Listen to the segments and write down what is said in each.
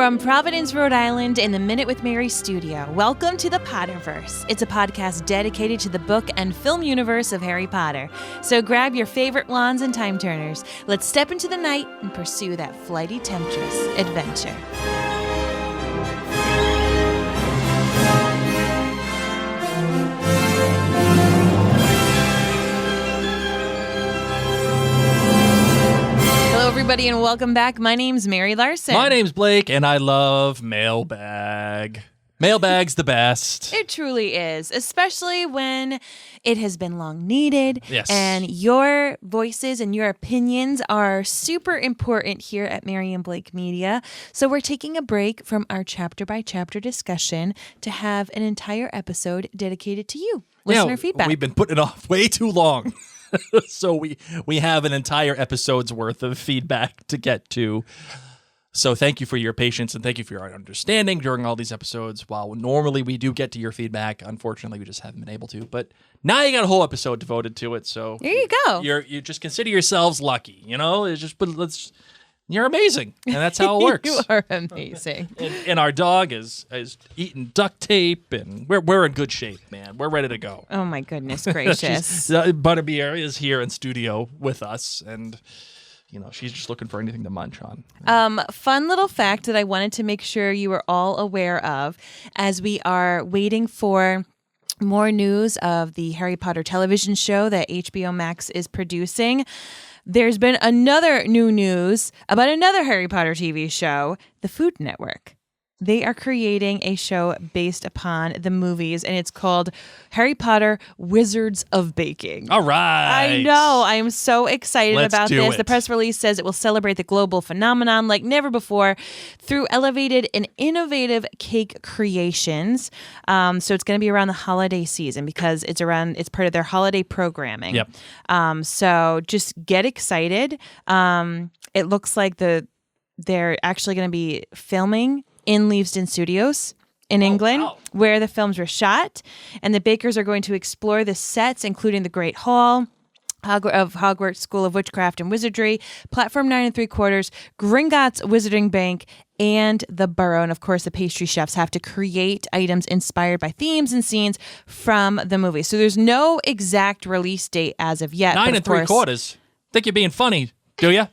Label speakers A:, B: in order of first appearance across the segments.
A: From Providence, Rhode Island, in the Minute with Mary studio, welcome to the Potterverse. It's a podcast dedicated to the book and film universe of Harry Potter. So grab your favorite wands and time turners. Let's step into the night and pursue that flighty temptress adventure. Hello, everybody, and welcome back. My name's Mary Larson.
B: My name's Blake, and I love Mailbag. Mailbag's the best.
A: It truly is, especially when it has been long needed.
B: Yes.
A: And your voices and your opinions are super important here at Mary and Blake Media. So we're taking a break from our chapter-by-chapter discussion to have an entire episode dedicated to you, listener feedback.
B: We've been putting it off way too long. So we have an entire episode's worth of feedback to get to. So thank you for your patience and thank you for your understanding during all these episodes. While normally we do get to your feedback, unfortunately we just haven't been able to. But now you got a whole episode devoted to it. So
A: there you go.
B: You just consider yourselves lucky. You know, it's just you're amazing, and that's how it works.
A: You are amazing.
B: And our dog is eating duct tape, and we're in good shape, man. We're ready to go.
A: Oh my goodness gracious!
B: Butterbeer is here in studio with us, and she's just looking for anything to munch on.
A: Fun little fact that I wanted to make sure you were all aware of, as we are waiting for more news of the Harry Potter television show that HBO Max is producing. There's been another new news about another Harry Potter TV show, the Food Network. They are creating a show based upon the movies, and it's called Harry Potter Wizards of Baking.
B: All right.
A: I know. I am so excited about this.
B: It.
A: The press release says it will celebrate the global phenomenon like never before through elevated and innovative cake creations. So it's going to be around the holiday season because it's part of their holiday programming.
B: Yep.
A: So just get excited. It looks like they're actually going to be filming in Leavesden Studios in England,
B: wow,
A: where the films were shot. And the bakers are going to explore the sets, including the Great Hall of Hogwarts School of Witchcraft and Wizardry, Platform 9 3/4, Gringotts Wizarding Bank, and the Burrow. And of course, the pastry chefs have to create items inspired by themes and scenes from the movie. So there's no exact release date as of yet.
B: 9 3/4. Think you're being funny, do you?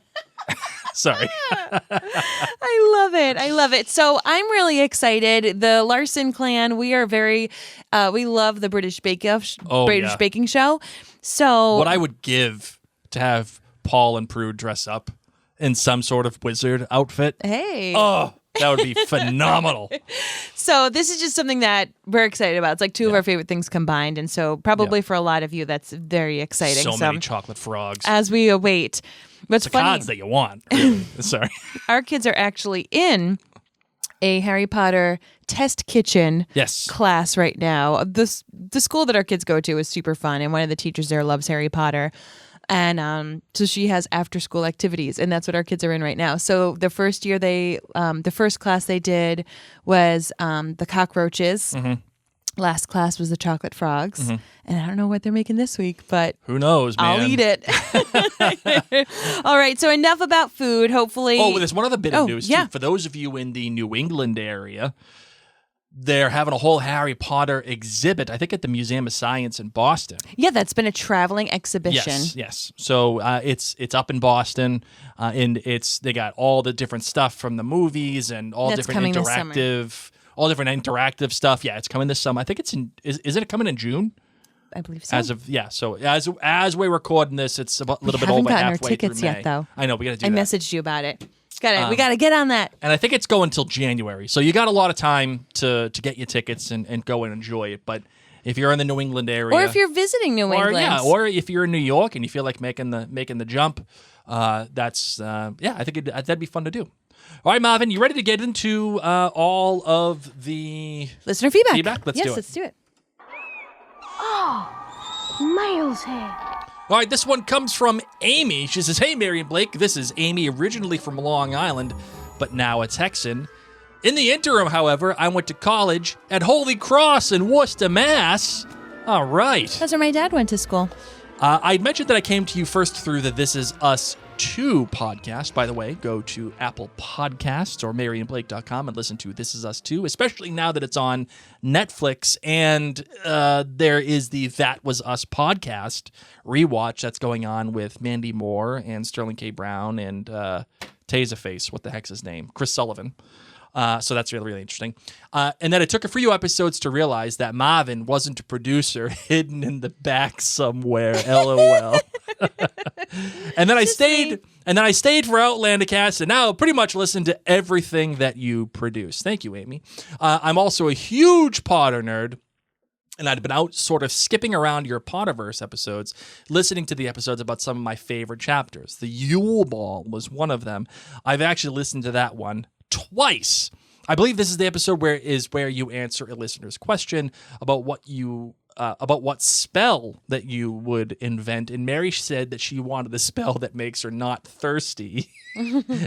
B: Sorry.
A: I love it. So I'm really excited. The Larson clan, we are we love the British Baking Show. So
B: what I would give to have Paul and Prue dress up in some sort of wizard outfit.
A: Hey.
B: Oh, that would be phenomenal.
A: So this is just something that we're excited about. It's like two of our favorite things combined. And so probably for a lot of you, that's very exciting.
B: So many chocolate frogs.
A: As we await. What's
B: the
A: funny,
B: cards that you want. Really. Sorry.
A: Our kids are actually in a Harry Potter test kitchen class right now. The school that our kids go to is super fun, and one of the teachers there loves Harry Potter. And so she has after school activities, and that's what our kids are in right now. So the first year the first class they did was the cockroaches. Mm-hmm. Last class was the chocolate frogs. Mm-hmm. And I don't know what they're making this week, but
B: who knows, man?
A: I'll eat it. All right, so enough about food, hopefully.
B: Oh, there's one other bit of news, too. For those of you in the New England area, they're having a whole Harry Potter exhibit, I think at the Museum of Science in Boston.
A: Yeah, that's been a traveling exhibition.
B: Yes. So it's up in Boston, and they got all the different stuff from the movies and all different interactive stuff. Yeah, it's coming this summer. I think it's is it coming in June?
A: I believe so.
B: So as we're recording this, it's a little bit over halfway through May. We haven't gotten our tickets yet, though. I know, we got to do that.
A: I messaged you about it. We got to get on that.
B: And I think it's going until January. So you got a lot of time to get your tickets and go and enjoy it. But if you're in the New England area,
A: or if you're visiting New England,
B: or if you're in New York and you feel like making the jump, I think that'd be fun to do. All right, Marvin, you ready to get into all of the
A: listener feedback?
B: Let's do it.
A: Let's do it.
C: Oh, Miles here.
B: All right, this one comes from Amy. She says, "Hey, Mary and Blake, this is Amy, originally from Long Island, but now a Texan. In the interim, however, I went to college at Holy Cross in Worcester, Mass." All right.
A: That's where my dad went to school.
B: I mentioned that I came to you first through the This Is Us 2 podcast. By the way, go to Apple Podcasts or maryandblake.com and listen to This Is Us 2, especially now that it's on Netflix. And there is the That Was Us podcast rewatch that's going on with Mandy Moore and Sterling K. Brown and Taserface. What the heck's his name? Chris Sullivan. So that's really, really interesting. And then it took a few episodes to realize that Marvin wasn't a producer hidden in the back somewhere. LOL. And then I stayed for Outlander Cast, and now pretty much listen to everything that you produce. Thank you, Amy. I'm also a huge Potter nerd. And I'd been out sort of skipping around your Potterverse episodes, listening to the episodes about some of my favorite chapters. The Yule Ball was one of them. I've actually listened to that one twice. I believe this is the episode where you answer a listener's question about what spell that you would invent. And Mary said that she wanted a spell that makes her not thirsty.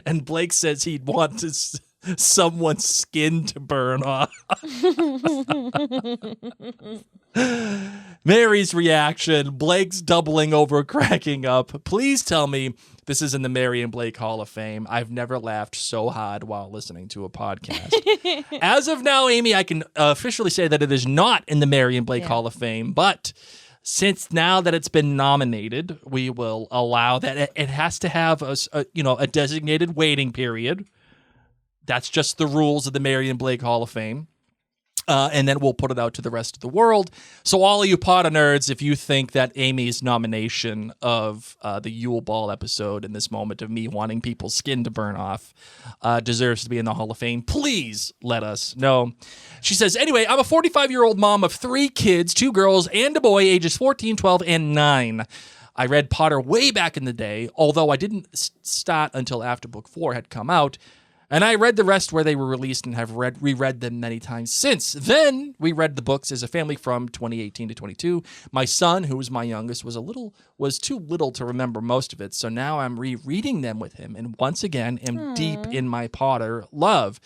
B: And Blake says he'd want someone's skin to burn off. Mary's reaction, Blake's doubling over, cracking up. Please tell me this is in the Mary and Blake Hall of Fame. I've never laughed so hard while listening to a podcast. As of now, Amy, I can officially say that it is not in the Mary and Blake Hall of Fame, but since now that it's been nominated, we will allow that. It has to have a designated waiting period. That's just the rules of the Mary and Blake Hall of Fame. And then we'll put it out to the rest of the world. So all of you Potter nerds, if you think that Amy's nomination of the Yule Ball episode in this moment of me wanting people's skin to burn off deserves to be in the Hall of Fame, please let us know. She says, anyway, I'm a 45-year-old mom of 3 kids, 2 girls and a boy, ages 14, 12, and 9. I read Potter way back in the day, although I didn't start until after book 4 had come out. And I read the rest where they were released and have reread them many times since. Then we read the books as a family from 2018 to 22. My son, who was my youngest, was too little to remember most of it. So now I'm rereading them with him, and once again am deep in my Potter love.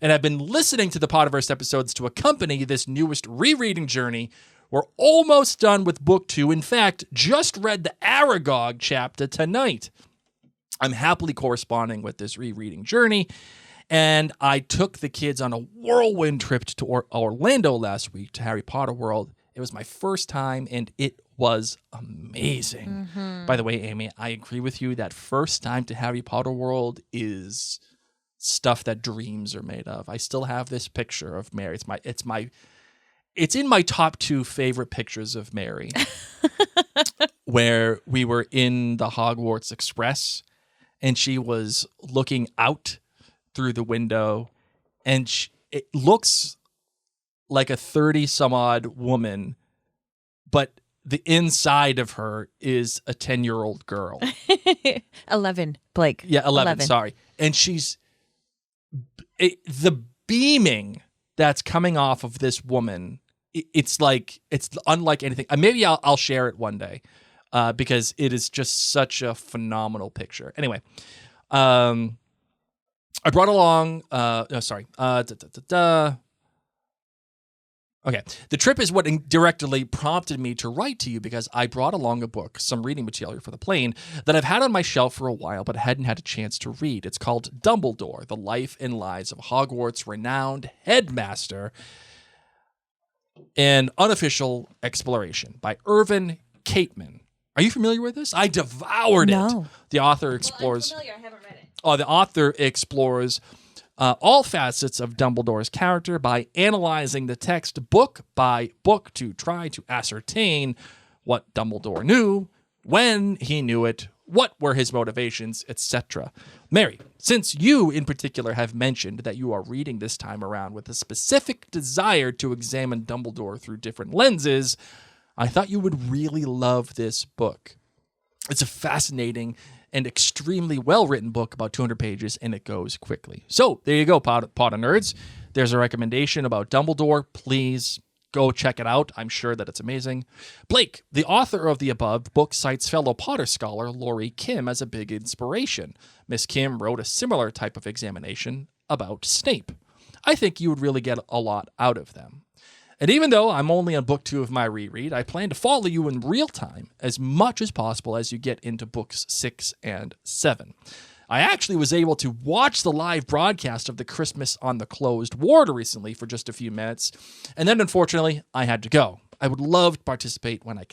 B: And I've been listening to the Potterverse episodes to accompany this newest rereading journey. We're almost done with book 2. In fact, just read the Aragog chapter tonight. I'm happily corresponding with this rereading journey, and I took the kids on a whirlwind trip to Orlando last week to Harry Potter World. It was my first time, and it was amazing. By the way, Amy, I agree with you that first time to Harry Potter World is stuff that dreams are made of. I still have this picture of Mary. It's in my top 2 favorite pictures of Mary, where we were in the Hogwarts Express. And she was looking out through the window, and it looks like a 30-some-odd woman, but the inside of her is a 10-year-old girl.
A: 11, Blake.
B: Yeah, 11, sorry. And the beaming that's coming off of this woman, it's unlike anything. Maybe I'll share it one day. Because it is just such a phenomenal picture. Anyway, I brought along. Okay, the trip is what directly prompted me to write to you because I brought along a book, some reading material for the plane that I've had on my shelf for a while, but hadn't had a chance to read. It's called Dumbledore: The Life and Lives of Hogwarts' Renowned Headmaster, an Unofficial Exploration by Irvin Cateman. Are you familiar with this? I devoured it. The author explores.
A: Well, I'm familiar. I haven't read it.
B: The author explores all facets of Dumbledore's character by analyzing the text book by book to try to ascertain what Dumbledore knew, when he knew it, what were his motivations, etc. Mary, since you in particular have mentioned that you are reading this time around with a specific desire to examine Dumbledore through different lenses, I thought you would really love this book. It's a fascinating and extremely well-written book, about 200 pages, and it goes quickly. So there you go, Potter nerds. There's a recommendation about Dumbledore. Please go check it out. I'm sure that it's amazing. Blake, the author of the above book, cites fellow Potter scholar Laurie Kim as a big inspiration. Miss Kim wrote a similar type of examination about Snape. I think you would really get a lot out of them. And even though I'm only on book 2 of my reread, I plan to follow you in real time as much as possible as you get into books 6 and 7. I actually was able to watch the live broadcast of the Christmas on the Closed Ward recently for just a few minutes, and then unfortunately I had to go. I would love to participate when I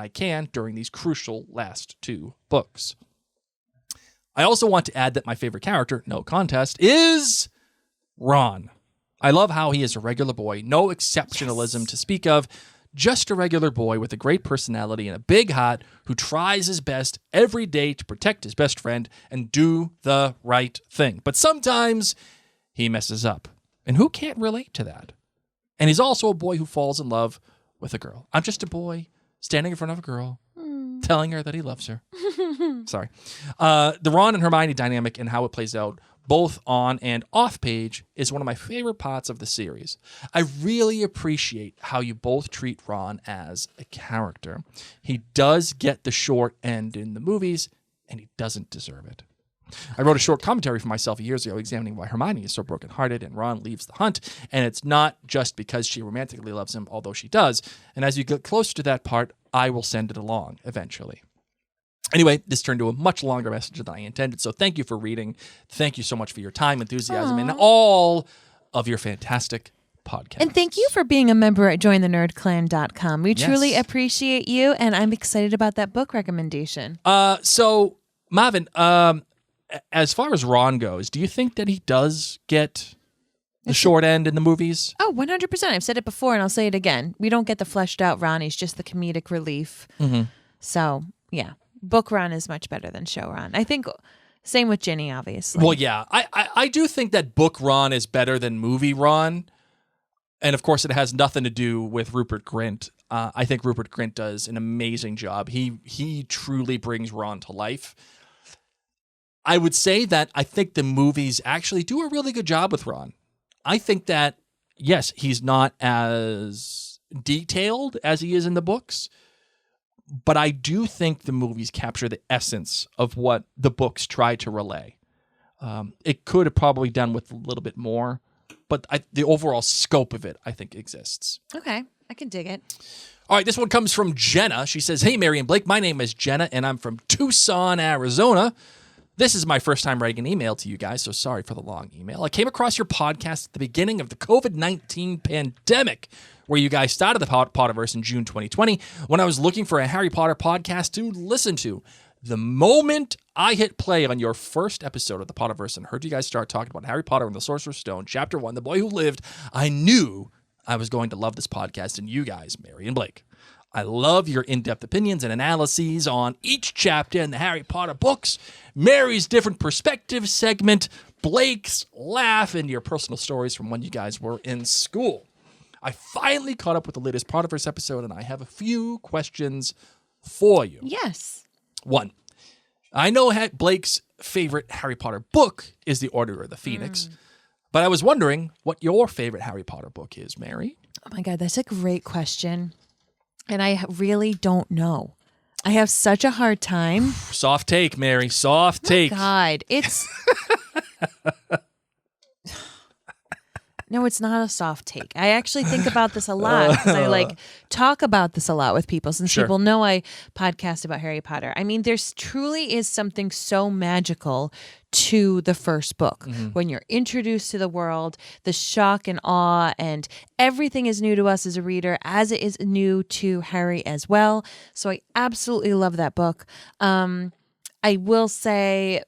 B: can during these crucial last 2 books. I also want to add that my favorite character, no contest, is Ron. I love how he is a regular boy, no exceptionalism to speak of, just a regular boy with a great personality and a big heart who tries his best every day to protect his best friend and do the right thing. But sometimes he messes up. And who can't relate to that? And he's also a boy who falls in love with a girl. I'm just a boy standing in front of a girl, telling her that he loves her. Sorry. The Ron and Hermione dynamic and how it plays out both on and off page is one of my favorite parts of the series. I really appreciate how you both treat Ron as a character. He does get the short end in the movies, and he doesn't deserve it. I wrote a short commentary for myself years ago examining why Hermione is so brokenhearted and Ron leaves the hunt, and it's not just because she romantically loves him, although she does. And as you get closer to that part, I will send it along eventually. Anyway, this turned to a much longer message than I intended, so thank you for reading. Thank you so much for your time, enthusiasm, and all of your fantastic podcasts.
A: And thank you for being a member at jointhenerdclan.com. We truly appreciate you, and I'm excited about that book recommendation.
B: So, Marvin, as far as Ron goes, do you think that he does get the short end in the movies?
A: Oh, 100%. I've said it before, and I'll say it again. We don't get the fleshed out Ron. He's just the comedic relief.
B: Mm-hmm.
A: So, yeah. Book Ron is much better than show Ron. I think same with Ginny, obviously.
B: Well, yeah. I do think that book Ron is better than movie Ron. And, of course, it has nothing to do with Rupert Grint. I think Rupert Grint does an amazing job. He truly brings Ron to life. I would say that I think the movies actually do a really good job with Ron. I think that, yes, he's not as detailed as he is in the books, but I do think the movies capture the essence of what the books try to relay. It could have probably done with a little bit more, but the overall scope of it, I think, exists.
A: Okay, I can dig it.
B: All right, this one comes from Jenna. She says, "Hey, Mary and Blake, my name is Jenna, and I'm from Tucson, Arizona. This is my first time writing an email to you guys, so sorry for the long email. I came across your podcast at the beginning of the COVID-19 pandemic, where you guys started the Potterverse in June 2020, when I was looking for a Harry Potter podcast to listen to. The moment I hit play on your first episode of the Potterverse and heard you guys start talking about Harry Potter and the Sorcerer's Stone, Chapter 1, The Boy Who Lived, I knew I was going to love this podcast and you guys, Mary and Blake. I love your in-depth opinions and analyses on each chapter in the Harry Potter books, Mary's different perspective segment, Blake's laugh, and your personal stories from when you guys were in school. I finally caught up with the latest Potterverse episode, and I have a few questions for you.
A: Yes.
B: 1. I know Blake's favorite Harry Potter book is The Order of the Phoenix, but I was wondering what your favorite Harry Potter book is, Mary.
A: Oh my God, that's a great question. And I really don't know. I have such a hard time.
B: Soft take, Mary. Soft take.
A: God, it's... No, it's not a soft take. I actually think about this a lot because I talk about this a lot with people since people know I podcast about Harry Potter. I mean, there's truly is something so magical to the first book when you're introduced to the world, the shock and awe, and everything is new to us as a reader, as it is new to Harry as well. So I absolutely love that book. I will say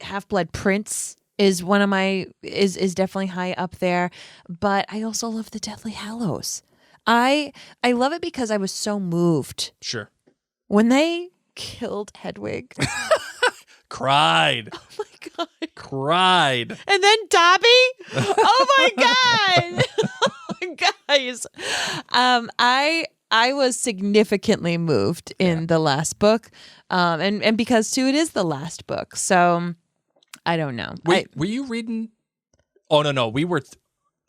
A: Half-Blood Prince is one of my is definitely high up there, but I also love The Deathly Hallows. I love it because I was so moved.
B: Sure.
A: When they killed Hedwig.
B: Cried.
A: Oh my God.
B: Cried.
A: And then Dobby? Oh my God. Oh, guys. I was significantly moved in the last book. And because too it is the last book. So I don't know.
B: Were you reading? Oh no, we were.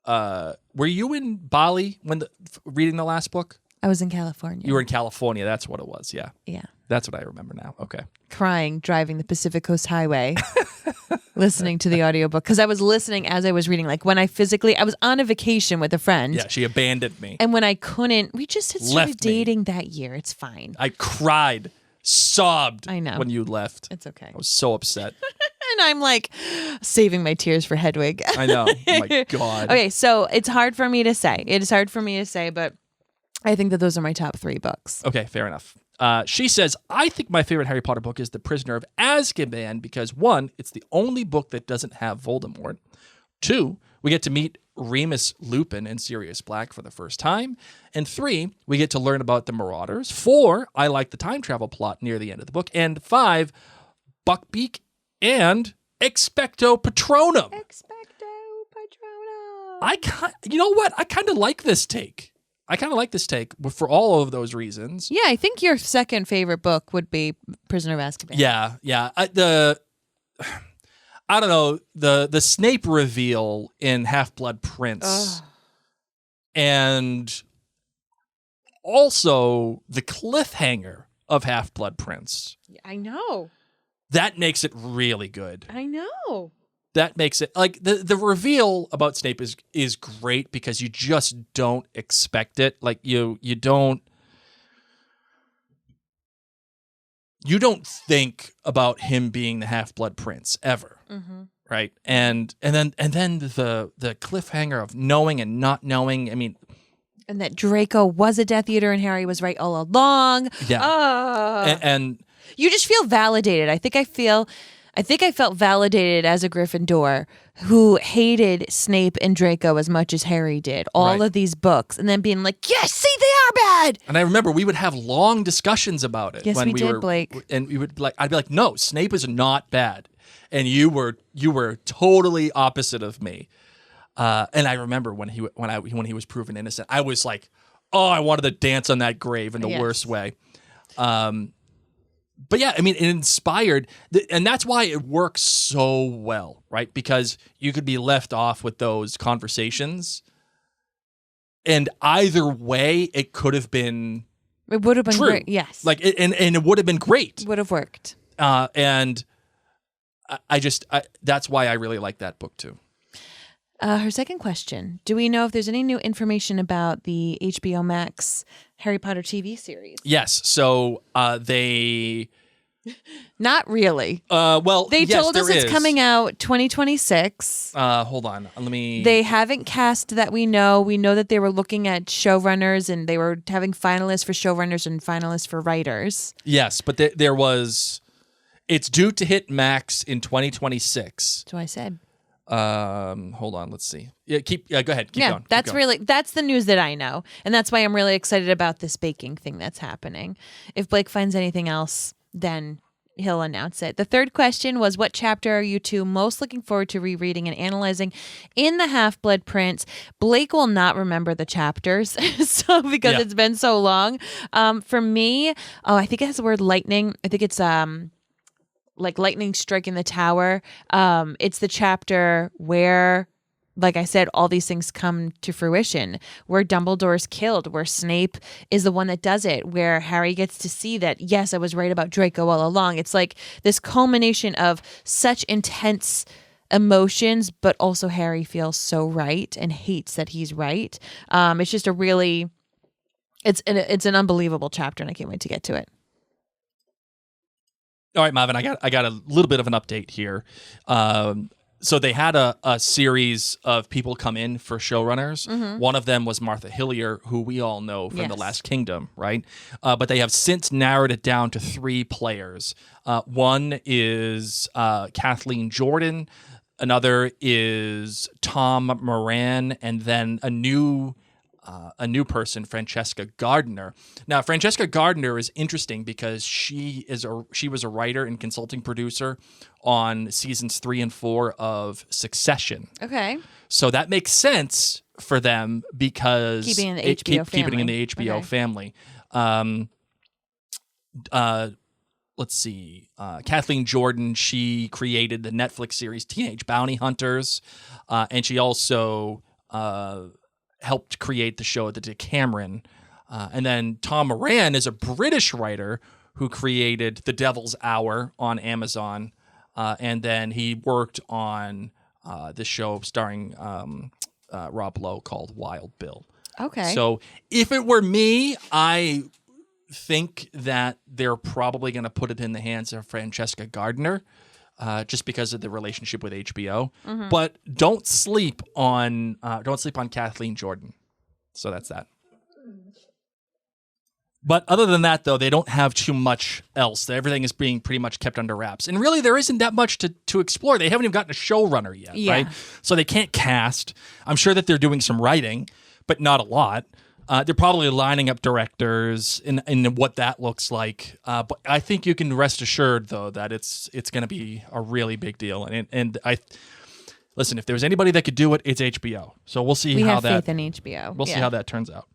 B: Were you in Bali when reading the last book?
A: I was in California.
B: You were in California. That's what it was. Yeah.
A: Yeah.
B: That's what I remember now. Okay.
A: Crying, driving the Pacific Coast Highway. listening to the audiobook because I was listening as I was reading. Like when I was on a vacation with a friend.
B: Yeah, she abandoned me.
A: And when I couldn't, we just had started dating that year. It's fine.
B: I cried, sobbed
A: I know.
B: when you left.
A: It's okay.
B: I was so upset.
A: And I'm like saving my tears for Hedwig.
B: I know. Oh my God.
A: Okay, so it's hard for me to say. It is hard for me to say, but I think that those are my top 3 books.
B: Okay, fair enough. She says, I think my favorite Harry Potter book is The Prisoner of Azkaban because 1, it's the only book that doesn't have Voldemort. 2, we get to meet Remus Lupin and Sirius Black for the first time. And 3, we get to learn about the Marauders. 4, I like the time travel plot near the end of the book. And 5, Buckbeak and Expecto Patronum.
A: Expecto Patronum.
B: You know what? I kind of like this take. For all of those reasons.
A: Yeah, I think your second favorite book would be Prisoner of Azkaban.
B: Yeah. I don't know, the Snape reveal in Half-Blood Prince. And also the cliffhanger of Half-Blood Prince.
A: I know.
B: That makes it really good.
A: I know.
B: That makes it like the reveal about Snape is great because you just don't expect it. Like you don't think about him being the Half-Blood Prince ever, right? And then the cliffhanger of knowing and not knowing. I mean,
A: and that Draco was a Death Eater and Harry was right all along.
B: Yeah, and
A: you just feel validated. I think I felt validated as a Gryffindor who hated Snape and Draco as much as Harry did. All of these books. And then being like, yes, see, they are bad.
B: And I remember we would have long discussions about it.
A: Yes,
B: when
A: we did, Blake.
B: And we would I'd be like, no, Snape is not bad. And you were totally opposite of me. And I remember when he was proven innocent, I was like, oh, I wanted to dance on that grave in the worst way. But yeah, I mean, it inspired, and that's why it works so well, right? Because you could be left off with those conversations, and either way, it could have been.
A: It would have been
B: true.
A: Great. Yes,
B: like and it would have been great.
A: Would have worked.
B: And I that's why I really like that book too.
A: Her second question: do we know if there's any new information about the HBO Max Harry Potter TV series?
B: Yes. So they.
A: Not really.
B: Well,
A: they told us it's coming out 2026.
B: Hold on. Let me.
A: They haven't cast that we know. We know that they were looking at showrunners and they were having finalists for showrunners and finalists for writers.
B: Yes, but there was. It's due to hit Max in 2026.
A: That's what I said.
B: Hold on. Let's see. Yeah, go ahead. Keep going.
A: That's the news that I know, and that's why I'm really excited about this baking thing that's happening. If Blake finds anything else, then he'll announce it. The third question was, what chapter are you two most looking forward to rereading and analyzing in the Half-Blood Prince? Blake will not remember the chapters, because it's been so long. For me, I think it has the word lightning. I think it's like lightning striking the tower. It's the chapter where, like I said, all these things come to fruition, where Dumbledore's killed, where Snape is the one that does it, where Harry gets to see that, yes, I was right about Draco all along. It's like this culmination of such intense emotions, but also Harry feels so right and hates that he's right. It's just it's an unbelievable chapter, and I can't wait to get to it.
B: All right, Marvin, I got a little bit of an update here. So they had a series of people come in for showrunners. Mm-hmm. One of them was Martha Hillier, who we all know from The Last Kingdom, right? But they have since narrowed it down to 3 players. One is Kathleen Jordan. Another is Tom Moran, and then a new person, Francesca Gardner. Now, Francesca Gardner is interesting because she was a writer and consulting producer on seasons 3 and 4 of Succession.
A: Okay.
B: So that makes sense for them because
A: keeping in the HBO
B: family. Let's see. Kathleen Jordan, she created the Netflix series Teenage Bounty Hunters, and she also helped create the show The Decameron. And then Tom Moran is a British writer who created The Devil's Hour on Amazon. and then he worked on this show starring Rob Lowe called Wild Bill.
A: Okay.
B: So if it were me, I think that they're probably going to put it in the hands of Francesca Gardner, just because of the relationship with HBO.
A: Mm-hmm.
B: But don't sleep on Kathleen Jordan. So that's that. But other than that, though, they don't have too much else. Everything is being pretty much kept under wraps. And really, there isn't that much to explore. They haven't even gotten a showrunner yet, right? So they can't cast. I'm sure that they're doing some writing, but not a lot. They're probably lining up directors in what that looks like. But I think you can rest assured, though, that it's going to be a really big deal. And listen, if there's anybody that could do it, it's HBO. So we'll see
A: we
B: how
A: have
B: that.
A: faith in HBO.
B: We'll see how that turns out.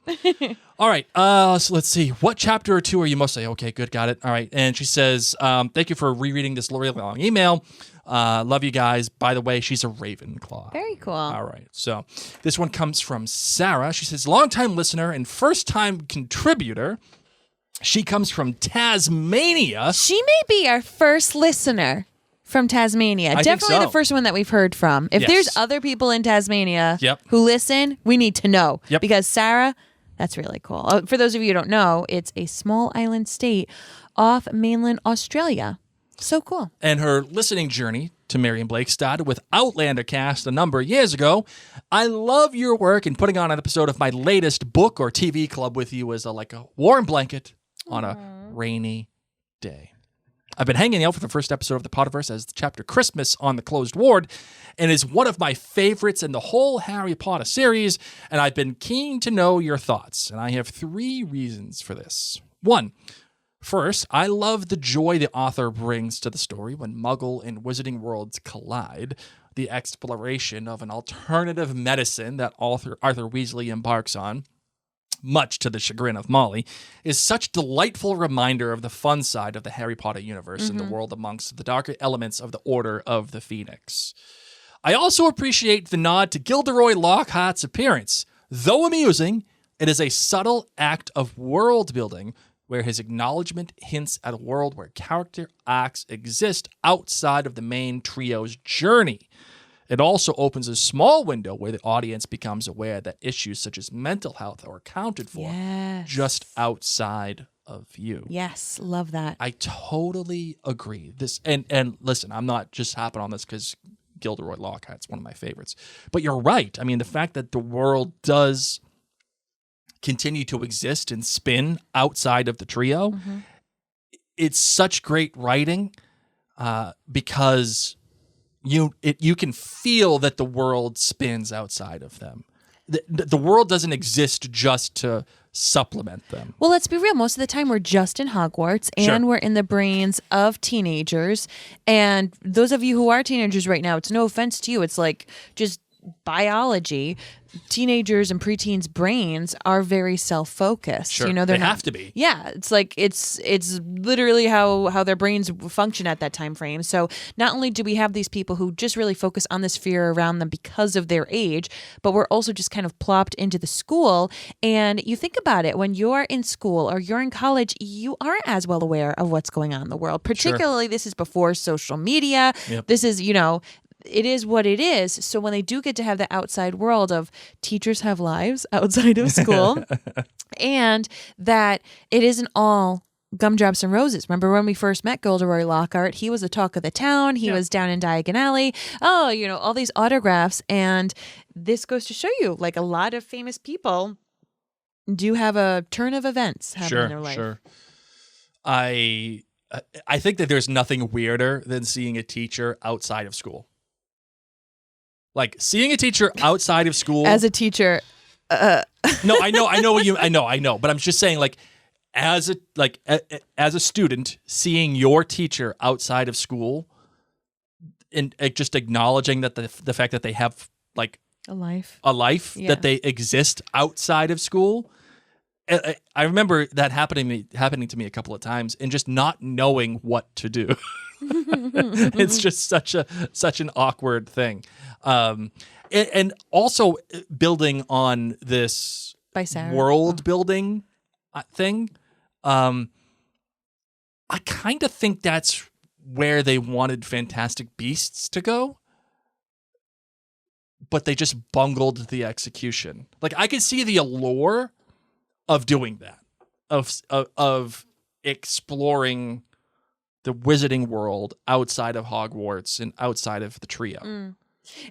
B: All right. So let's see. What chapter or two are you most? Okay, good, got it. All right. And she says, "Thank you for rereading this really long email. Love you guys. By the way, she's a Ravenclaw."
A: Very cool.
B: All right. So this one comes from Sarah. She says, longtime listener and first-time contributor. She comes from Tasmania.
A: She may be our first listener from Tasmania.
B: I
A: Definitely
B: think so.
A: the first one that we've heard from. If there's other people in Tasmania who listen, we need to know. Because Sarah, that's really cool. For those of you who don't know, it's a small island state off mainland Australia. So cool.
B: And her listening journey to Marion Blake started with Outlander cast a number of years ago. I love your work, and putting on an episode of my latest book or TV club with you is like a warm blanket on a rainy day. I've been hanging out for the first episode of the Potterverse as the chapter Christmas on the Closed Ward, and is one of my favorites in the whole Harry Potter series, and I've been keen to know your thoughts, and I have 3 reasons for this. 1, first, I love the joy the author brings to the story when Muggle and Wizarding worlds collide. The exploration of an alternative medicine that Arthur Weasley embarks on, much to the chagrin of Molly, is such a delightful reminder of the fun side of the Harry Potter universe and the world amongst the darker elements of the Order of the Phoenix. I also appreciate the nod to Gilderoy Lockhart's appearance. Though amusing, it is a subtle act of world building where his acknowledgement hints at a world where character arcs exist outside of the main trio's journey. It also opens a small window where the audience becomes aware that issues such as mental health are accounted for just outside of you.
A: Yes, love that.
B: I totally agree. This and listen, I'm not just hopping on this because Gilderoy Lockhart's one of my favorites. But you're right. I mean, the fact that the world does continue to exist and spin outside of the trio, it's such great writing because you can feel that the world spins outside of them. The world doesn't exist just to supplement them.
A: Well, let's be real. Most of the time we're just in Hogwarts and we're in the brains of teenagers. And those of you who are teenagers right now, it's no offense to you. It's like just biology. Teenagers and preteens' brains are very self-focused.
B: Sure.
A: You know,
B: they have to be.
A: Yeah, it's like it's literally how their brains function at that time frame. So not only do we have these people who just really focus on the sphere around them because of their age, but we're also just kind of plopped into the school. And you think about it, when you're in school or you're in college, you aren't as well aware of what's going on in the world. Particularly, this is before social media. This is, it is what it is. So when they do get to have the outside world of teachers have lives outside of school and that it isn't all gumdrops and roses. Remember when we first met Gilderoy Lockhart? He was the talk of the town. He was down in Diagon Alley. Oh, all these autographs. And this goes to show you, like, a lot of famous people do have a turn of events happen in their life.
B: Sure. I think that there's nothing weirder than seeing a teacher outside of school. Like seeing a teacher outside of school.
A: As a teacher,
B: no, I know what you. I know, but I'm just saying, like, as a student, seeing your teacher outside of school, and just acknowledging that the fact that they have like
A: a life,
B: that they exist outside of school. I remember that happening to me a couple of times, and just not knowing what to do. It's just such an awkward thing. And also building on this world building thing, I kind of think that's where they wanted Fantastic Beasts to go, but they just bungled the execution. Like, I could see the allure of doing that, of exploring the wizarding world outside of Hogwarts and outside of the trio.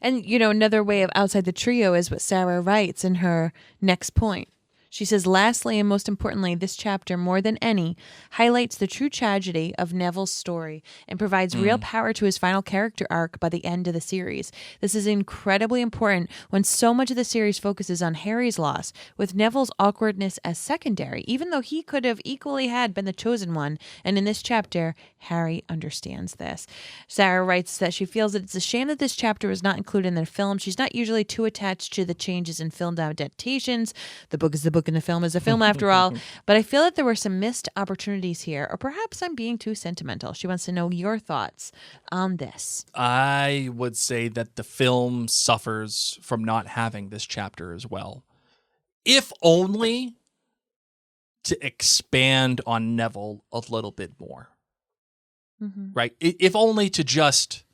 A: And, another way of outside the trio is what Sarah writes in her next point. She says, lastly, and most importantly, this chapter, more than any, highlights the true tragedy of Neville's story and provides real power to his final character arc by the end of the series. This is incredibly important when so much of the series focuses on Harry's loss, with Neville's awkwardness as secondary, even though he could have equally had been the chosen one. And in this chapter, Harry understands this. Sarah writes that she feels that it's a shame that this chapter was not included in the film. She's not usually too attached to the changes in film adaptations. The book is the book and the film is a film after all. But I feel that there were some missed opportunities here, or perhaps I'm being too sentimental. She wants to know your thoughts on this.
B: I would say that the film suffers from not having this chapter as well. If only to expand on Neville a little bit more. Right? If only to just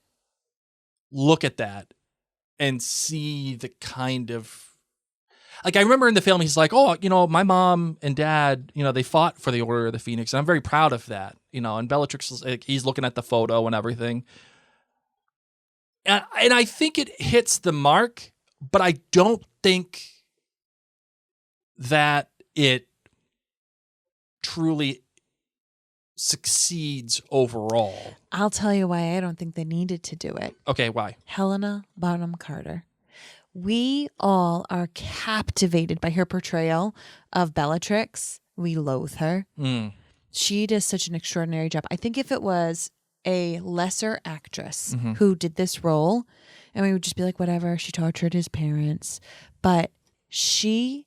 B: look at that and see the kind of... Like, I remember in the film, he's like, oh, my mom and dad, they fought for the Order of the Phoenix, and I'm very proud of that, and Bellatrix, he's looking at the photo and everything. And I think it hits the mark, but I don't think that it truly succeeds overall.
A: I'll tell you why I don't think they needed to do it.
B: Okay, why?
A: Helena Bonham Carter. We all are captivated by her portrayal of Bellatrix. We loathe her. She does such an extraordinary job. I think if it was a lesser actress who did this role, and we would just be like, whatever, she tortured his parents, but she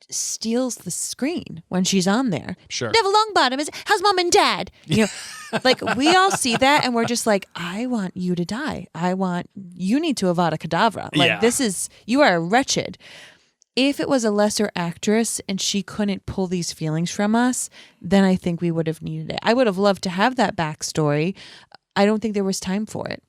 A: steals the screen when she's on there.
B: Sure.
A: Neville Longbottom how's mom and dad? Like, we all see that and we're just like, I want you to die. You need to Avada Kedavra. Like, you are wretched. If it was a lesser actress and she couldn't pull these feelings from us, then I think we would have needed it. I would have loved to have that backstory. I don't think there was time for it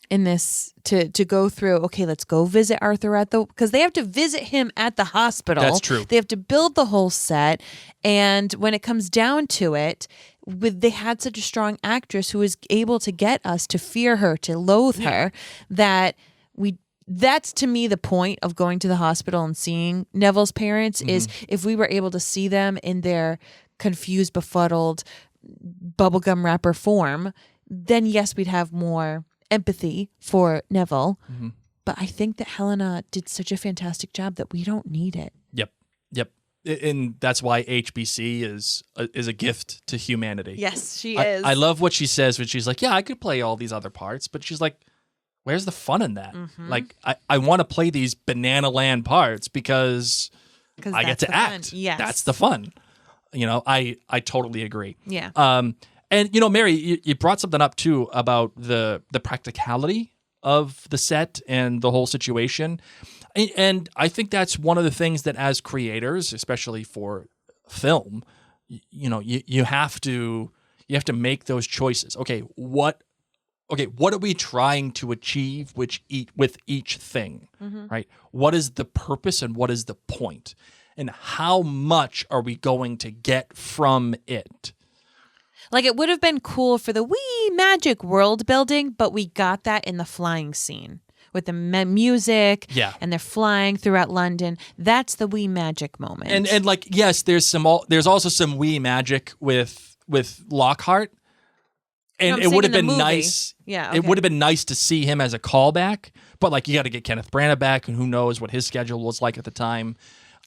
A: in this to go through, okay, let's go visit Arthur because they have to visit him at the hospital.
B: That's true.
A: They have to build the whole set. And when it comes down to it, they had such a strong actress who was able to get us to fear her, to loathe her, that's to me the point of going to the hospital and seeing Neville's parents is if we were able to see them in their confused, befuddled, bubblegum wrapper form, then yes, we'd have more empathy for Neville. But I think that Helena did such a fantastic job that we don't need it.
B: Yep. And that's why HBC is a gift to humanity.
A: Yes, she is.
B: I love what she says when she's like, yeah, I could play all these other parts, but she's like, where's the fun in that? Like, I want to play these Banana Land parts because I get to act.
A: Yes.
B: That's the fun. I totally agree.
A: Yeah.
B: And, Mary, you brought something up, too, about the practicality of the set and the whole situation. And I think that's one of the things that as creators, especially for film, you have to make those choices. Okay, what are we trying to achieve with each thing, right? What is the purpose and what is the point? And how much are we going to get from it?
A: Like, it would have been cool for the wee magic world building, but we got that in the flying scene with the music.
B: Yeah.
A: And they're flying throughout London. That's the wee magic moment.
B: And like, yes, there's also some wee magic with Lockhart. And it would have been nice.
A: Yeah. Okay.
B: It would have been nice to see him as a callback, but like, you got to get Kenneth Branagh back, and who knows what his schedule was like at the time.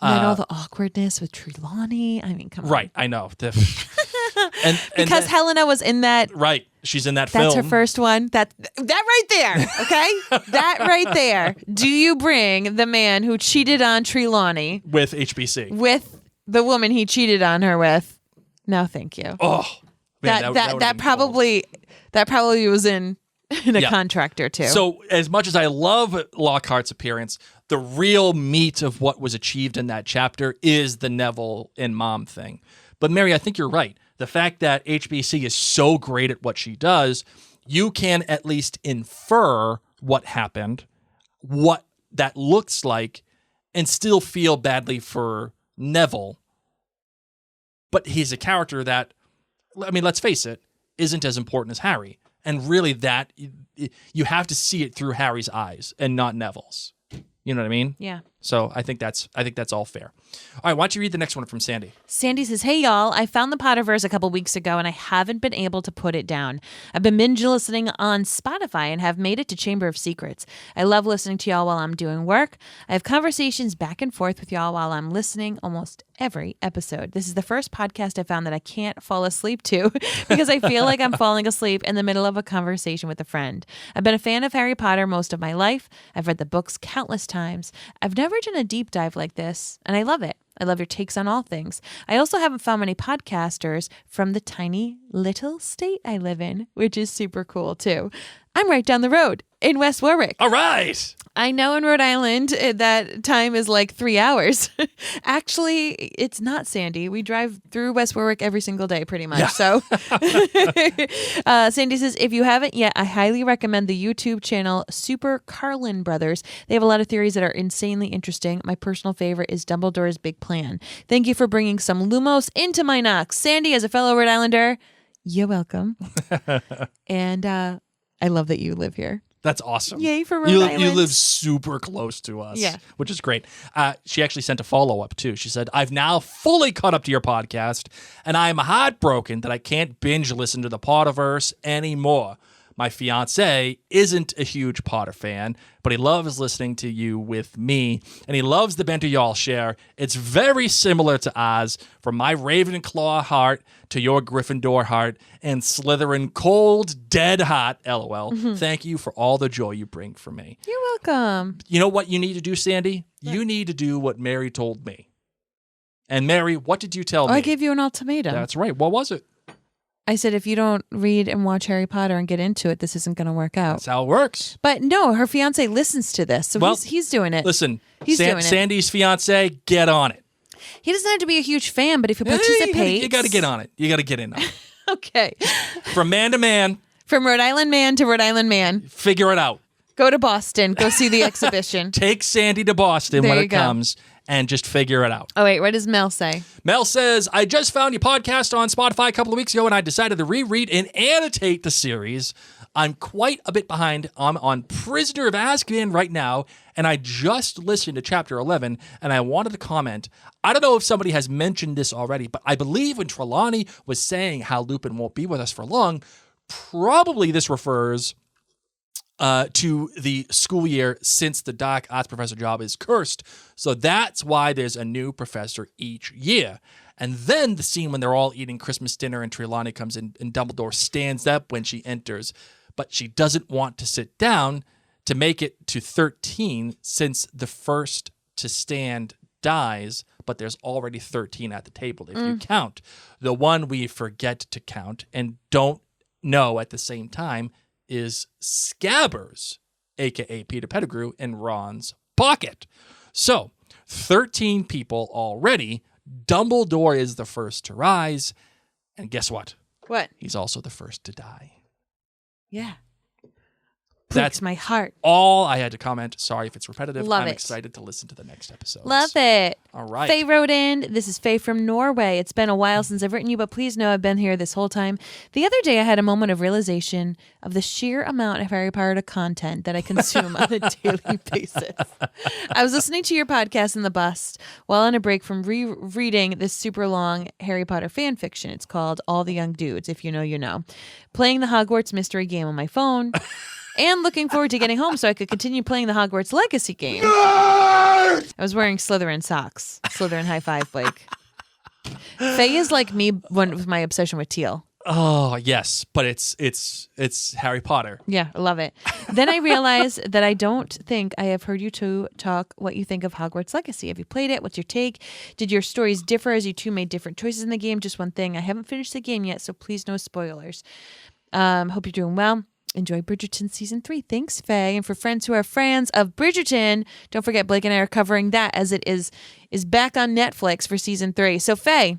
A: And all the awkwardness with Trelawney. I mean, come on.
B: Right, I know.
A: Because Helena was in that.
B: Right, she's in that film.
A: That's her first one. That right there, okay? That right there. Do you bring the man who cheated on Trelawney
B: with HBC? With
A: the woman he cheated on her with? No, thank you.
B: Oh, man,
A: that probably was in and a contractor too.
B: So as much as I love Lockhart's appearance, the real meat of what was achieved in that chapter is the Neville and Mom thing. But Mary, I think you're right. The fact that HBC is so great at what she does, you can at least infer what happened, what that looks like, and still feel badly for Neville. But he's a character that, I mean, let's face it, isn't as important as Harry. And really that, you have to see it through Harry's eyes and not Neville's. You know what I mean?
A: Yeah.
B: So I think that's all fair. All right, why don't you read the next one from Sandy?
A: Sandy says, hey, y'all, I found the Potterverse a couple weeks ago, and I haven't been able to put it down. I've been binge listening on Spotify and have made it to Chamber of Secrets. I love listening to y'all while I'm doing work. I have conversations back and forth with y'all while I'm listening almost every episode. This is the first podcast I found that I can't fall asleep to because I feel like I'm falling asleep in the middle of a conversation with a friend. I've been a fan of Harry Potter most of my life. I've read the books countless times. I've never done a deep dive like this, and I love it. I love your takes on all things. I also haven't found many podcasters from the tiny little state I live in, which is super cool too. I'm right down the road in West Warwick.
B: All right.
A: I know in Rhode Island that time is like 3 hours. Actually, it's not, Sandy. We drive through West Warwick every single day pretty much. Yeah. So Sandy says, if you haven't yet, I highly recommend the YouTube channel Super Carlin Brothers. They have a lot of theories that are insanely interesting. My personal favorite is Dumbledore's Big Plan. Thank you for bringing some Lumos into my Knox. Sandy, as a fellow Rhode Islander, you're welcome. And I love that you live here.
B: That's awesome.
A: Yay for Rhode Island.
B: You live super close to us, which is great. She actually sent a follow-up, too. She said, I've now fully caught up to your podcast, and I'm heartbroken that I can't binge listen to the Potterverse anymore. My fiancé isn't a huge Potter fan, but he loves listening to you with me, and he loves the banter y'all share. It's very similar to Oz, from my Ravenclaw heart to your Gryffindor heart, and Slytherin cold, dead hot, LOL. Mm-hmm. Thank you for all the joy you bring for me.
A: You're welcome.
B: You know what you need to do, Sandy? What? You need to do what Mary told me. And Mary, what did you tell me?
A: I gave you an ultimatum.
B: That's right. What was it?
A: I said, if you don't read and watch Harry Potter and get into it, this isn't going to work out.
B: That's how it works.
A: But no, her fiance listens to this, so he's doing it.
B: Listen, Sandy's fiance, get on it.
A: He doesn't have to be a huge fan, but if he participates...
B: You got to get on it. You got to get in on it.
A: Okay.
B: From man to man.
A: From Rhode Island man to Rhode Island man.
B: Figure it out.
A: Go to Boston. Go see the exhibition.
B: Take Sandy to Boston when it comes. And just figure it out.
A: Oh, wait. What does Mel say?
B: Mel says, I just found your podcast on Spotify a couple of weeks ago, and I decided to reread and annotate the series. I'm quite a bit behind. I'm on Prisoner of Azkaban right now, and I just listened to Chapter 11, and I wanted to comment. I don't know if somebody has mentioned this already, but I believe when Trelawney was saying how Lupin won't be with us for long, probably this refers to the school year since the Dark Arts professor job is cursed. So that's why there's a new professor each year. And then the scene when they're all eating Christmas dinner and Trelawney comes in and Dumbledore stands up when she enters, but she doesn't want to sit down to make it to 13 since the first to stand dies, but there's already 13 at the table if you count. The one we forget to count and don't know at the same time is Scabbers, a.k.a. Peter Pettigrew, in Ron's pocket. So, 13 people already. Dumbledore is the first to rise. And guess what?
A: What?
B: He's also the first to die.
A: Yeah. That's my heart.
B: All I had to comment. Sorry if it's repetitive.
A: I'm
B: excited to listen to the next episode.
A: Love it.
B: All right.
A: Faye wrote in. This is Faye from Norway. It's been a while since I've written you, but please know I've been here this whole time. The other day I had a moment of realization of the sheer amount of Harry Potter content that I consume on a daily basis. I was listening to your podcast in the bus while on a break from rereading this super long Harry Potter fan fiction. It's called All the Young Dudes, if you know, you know. Playing the Hogwarts mystery game on my phone. And looking forward to getting home so I could continue playing the Hogwarts Legacy game. I was wearing Slytherin socks. Slytherin high five, Blake. Faye is like me with my obsession with teal.
B: Oh, yes, but it's Harry Potter.
A: Yeah, I love it. Then I realized that I don't think I have heard you two talk what you think of Hogwarts Legacy. Have you played it? What's your take? Did your stories differ as you two made different choices in the game? Just one thing. I haven't finished the game yet, so please no spoilers. Hope you're doing well. enjoy Bridgerton Season 3. Thanks, Faye. And for friends who are fans of Bridgerton, don't forget Blake and I are covering that as it is back on Netflix for Season 3. So, Faye,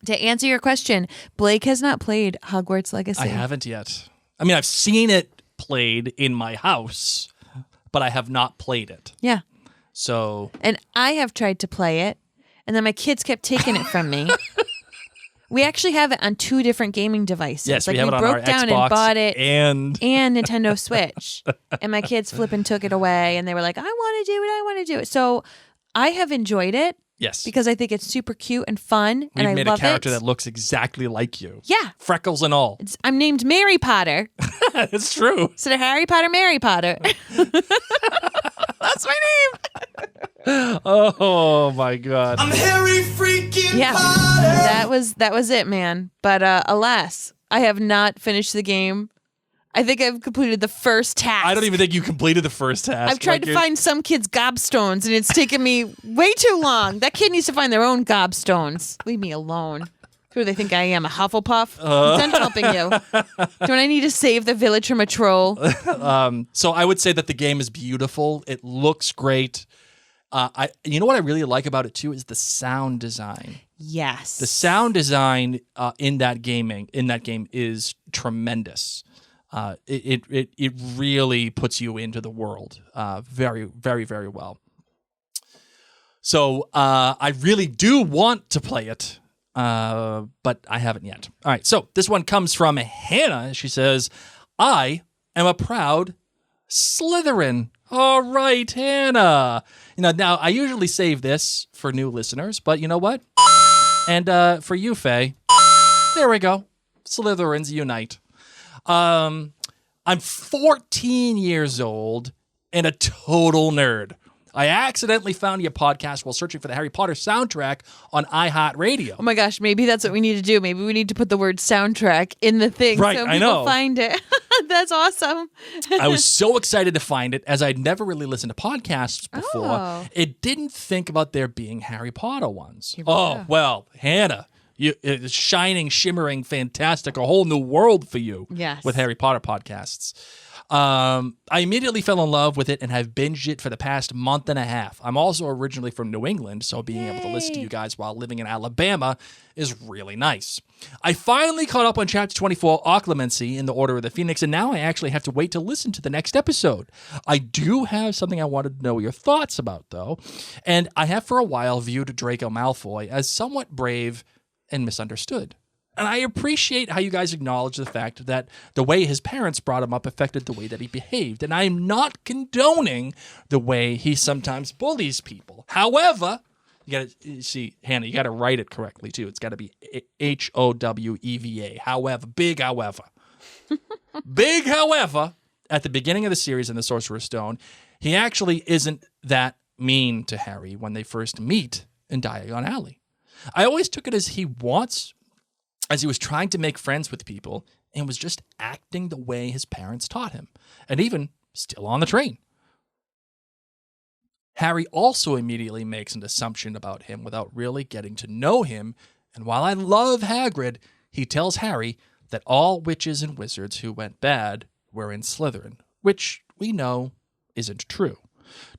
A: to answer your question, Blake has not played Hogwarts Legacy.
B: I haven't yet. I mean, I've seen it played in my house, but I have not played it.
A: Yeah.
B: So.
A: And I have tried to play it, and then my kids kept taking it from me. We actually have it on 2 different gaming devices.
B: Yes,
A: like
B: we have it on
A: broke
B: our
A: down
B: Xbox
A: and bought it
B: and
A: Nintendo Switch. And my kids flipping took it away, and they were like, I want to do it. So I have enjoyed it.
B: Yes.
A: Because I think it's super cute and fun, and I love it.
B: We've made a character that looks exactly like you.
A: Yeah.
B: Freckles and all.
A: I'm named Mary Potter.
B: It's true.
A: Instead of Harry Potter, Mary Potter. That's my name.
B: Oh my God.
D: I'm Harry freaking Potter.
A: That was it, man. But alas, I have not finished the game. I think I've completed the first task.
B: I don't even think you completed the first task.
A: I've tried to find some kid's gobstones, and it's taken me way too long. That kid needs to find their own gobstones. Leave me alone. Who do they think I am, a Hufflepuff? I'm done helping you. Don't I need to save the village from a troll?
B: So I would say that the game is beautiful. It looks great. You know what I really like about it too is the sound design.
A: Yes.
B: The sound design in that game is tremendous. It really puts you into the world very, very, very well. So I really do want to play it, but I haven't yet. All right, so this one comes from Hannah. She says, I am a proud Slytherin. All right, Hannah. Now I usually save this for new listeners, but you know what? And for you, Faye, there we go. Slytherins unite. I'm 14 years old and a total nerd. I accidentally found your podcast while searching for the Harry Potter soundtrack on iHeartRadio.
A: Oh my gosh, maybe that's what we need to do. Maybe we need to put the word soundtrack in the thing
B: right,
A: so
B: I
A: people
B: know.
A: find it. That's awesome.
B: I was so excited to find it as I'd never really listened to podcasts before.
A: Oh.
B: It didn't think about there being Harry Potter ones.
A: Here we go.
B: Well, Hannah. It's shining, shimmering, fantastic, a whole new world for you with Harry Potter podcasts. I immediately fell in love with it and have binged it for the past month and a half. I'm also originally from New England, so being able to listen to you guys while living in Alabama is really nice. I finally caught up on Chapter 24, Occlumency in the Order of the Phoenix, and now I actually have to wait to listen to the next episode. I do have something I wanted to know your thoughts about, though, and I have for a while viewed Draco Malfoy as somewhat brave and misunderstood. And I appreciate how you guys acknowledge the fact that the way his parents brought him up affected the way that he behaved. And I'm not condoning the way he sometimes bullies people. However, you got to see, Hannah, you got to write it correctly too. It's got to be HOWEVA. However, big however. Big however, at the beginning of the series in The Sorcerer's Stone, he actually isn't that mean to Harry when they first meet in Diagon Alley. I always took it as he was trying to make friends with people and was just acting the way his parents taught him, and even still on the train. Harry also immediately makes an assumption about him without really getting to know him, and while I love Hagrid, he tells Harry that all witches and wizards who went bad were in Slytherin, which we know isn't true.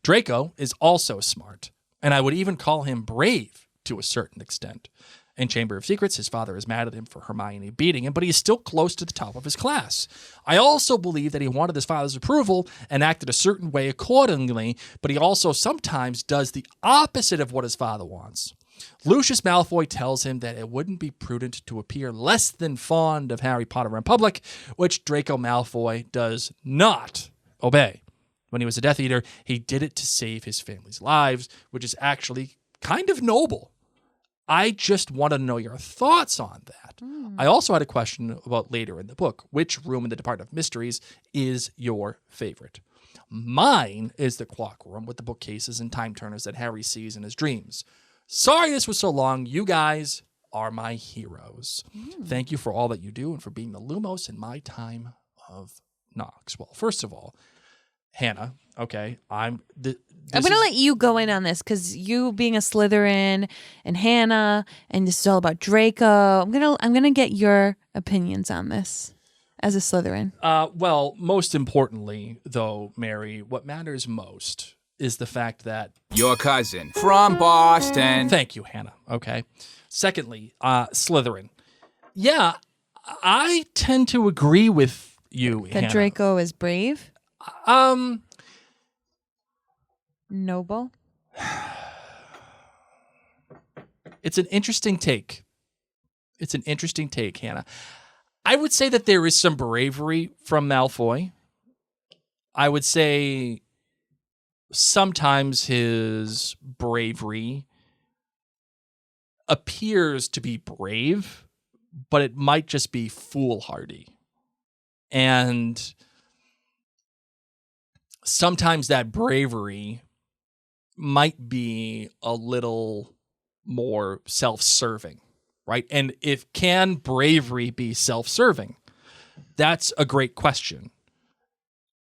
B: Draco is also smart, and I would even call him brave to a certain extent. In Chamber of Secrets, his father is mad at him for Hermione beating him, but he's still close to the top of his class. I also believe that he wanted his father's approval and acted a certain way accordingly, but he also sometimes does the opposite of what his father wants. Lucius Malfoy tells him that it wouldn't be prudent to appear less than fond of Harry Potter in public, which Draco Malfoy does not obey. When he was a Death Eater, he did it to save his family's lives, which is actually kind of noble. I just want to know your thoughts on that. I also had a question about later in the book. Which room in the Department of Mysteries is your favorite? Mine is the clock room with the bookcases and time turners that Harry sees in his dreams. Sorry this was so long. You guys are my heroes. Thank you for all that you do and for being the Lumos in my time of Knox. Well, first of all, Hannah, okay, I'm going
A: to let you go in on this because you being a Slytherin and Hannah, and this is all about Draco. I'm gonna get your opinions on this. as a Slytherin?
B: Well, most importantly, though, Mary, what matters most is the fact that...
E: Your cousin from Boston.
B: Thank you, Hannah. Okay. Secondly, Slytherin. Yeah, I tend to agree with you,
A: That
B: Hannah.
A: Draco is brave? Noble?
B: It's an interesting take. Hannah. I would say that there is some bravery from Malfoy. I would say sometimes his bravery appears to be brave, but it might just be foolhardy. And sometimes that bravery might be a little more self-serving, right? And can bravery be self-serving? That's a great question.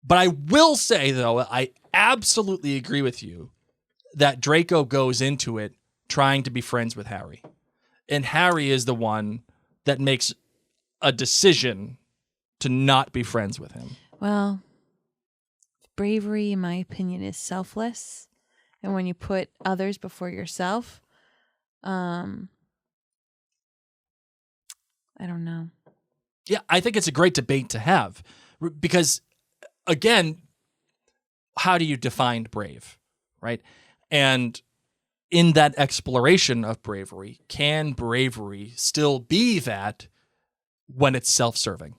B: But I will say, though, I absolutely agree with you that Draco goes into it trying to be friends with Harry. And Harry is the one that makes a decision to not be friends with him.
A: Well, bravery, in my opinion, is selfless. And when you put others before yourself, I don't know.
B: Yeah, I think it's a great debate to have because, again, how do you define brave, right? And in that exploration of bravery, can bravery still be that when it's self-serving?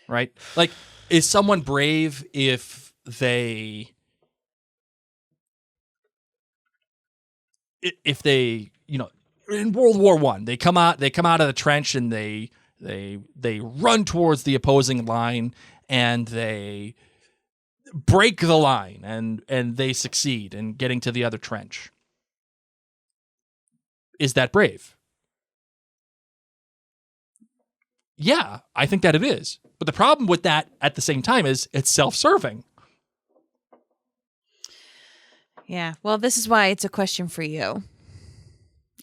B: Right? Like, is someone brave if they, in World War I, they come out of the trench and they run towards the opposing line and they break the line and they succeed in getting to the other trench. Is that brave? Yeah, I think that it is. But the problem with that at the same time is it's self-serving.
A: Yeah. Well, this is why it's a question for you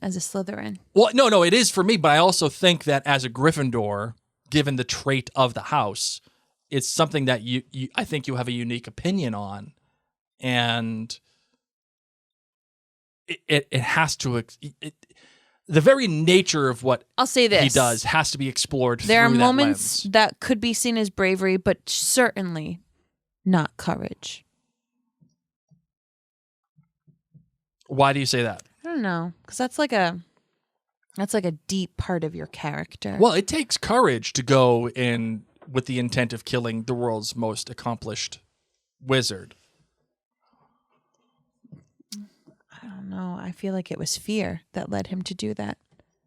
A: as a Slytherin.
B: Well, no, it is for me, but I also think that as a Gryffindor, given the trait of the house, it's something that I think you have a unique opinion on, and it has to. The very nature of what
A: I'll say this.
B: he does has to be explored.
A: There are
B: through
A: moments
B: that
A: that could be seen as bravery, but certainly not courage.
B: Why do you say that?
A: I don't know, because that's like a deep part of your character.
B: Well, it takes courage to go in with the intent of killing the world's most accomplished wizard.
A: I don't know. I feel like it was fear that led him to do that.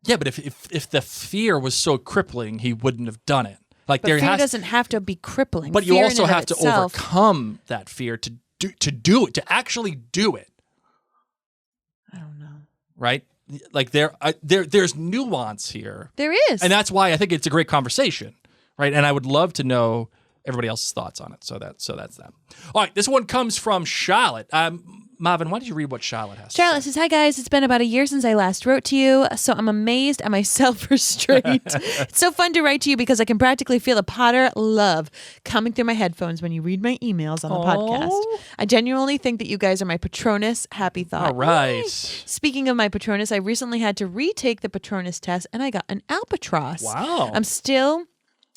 B: Yeah, but if the fear was so crippling, he wouldn't have done it. Like,
A: but fear doesn't have to be crippling.
B: But
A: fear
B: you also have to
A: itself,
B: overcome that fear to do it, to actually do it.
A: I don't know.
B: Right? Like there's nuance here.
A: There is.
B: And that's why I think it's a great conversation. Right? And I would love to know everybody else's thoughts on it. So that's that. All right, this one comes from Charlotte. Marvin, why don't you read what Charlotte has to say?
A: Charlotte says, "Hi guys, it's been about a year since I last wrote to you, so I'm amazed at my self-restraint. It's so fun to write to you because I can practically feel the Potter love coming through my headphones when you read my emails on the podcast. I genuinely think that you guys are my Patronus. Happy thought."
B: All right.
A: Yay. Speaking of my Patronus, I recently had to retake the Patronus test and I got an albatross.
B: Wow.
A: I'm still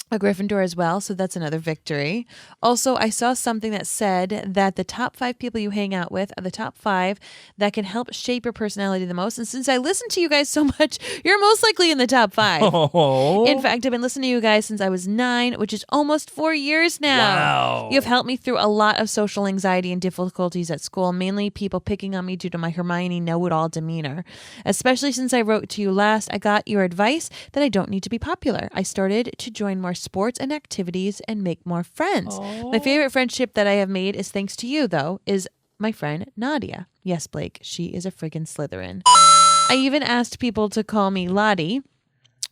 A: a Gryffindor as well, so that's another victory. Also, I saw something that said that the top 5 people you hang out with are the top 5 that can help shape your personality the most. And since I listen to you guys so much, you're most likely in the top 5.
B: Oh.
A: In fact, I've been listening to you guys since I was 9, which is almost 4 years now.
B: Wow.
A: You've helped me through a lot of social anxiety and difficulties at school, mainly people picking on me due to my Hermione know-it-all demeanor. Especially since I wrote to you last, I got your advice that I don't need to be popular. I started to join more sports and activities and make more friends. My favorite friendship that I have made is thanks to you, though, is my friend Nadia. Yes, Blake, she is a friggin' Slytherin. I even asked people to call me Lottie,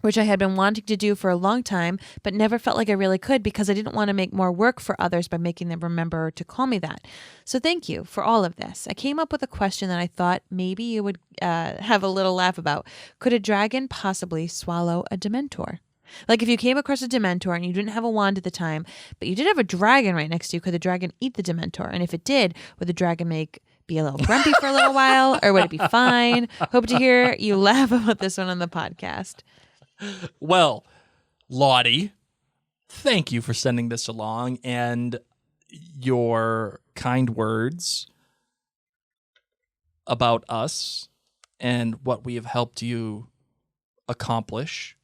A: which I had been wanting to do for a long time, but never felt like I really could because I didn't want to make more work for others by making them remember to call me that. So thank you for all of this. I came up with a question that I thought maybe you would have a little laugh about. Could a dragon possibly swallow a Dementor? Like if you came across a Dementor and you didn't have a wand at the time, but you did have a dragon right next to you, could the dragon eat the Dementor? And if it did, would the dragon be a little grumpy for a little while, or would it be fine? Hope to hear you laugh about this one on the podcast.
B: Well, Lottie, thank you for sending this along and your kind words about us and what we have helped you accomplish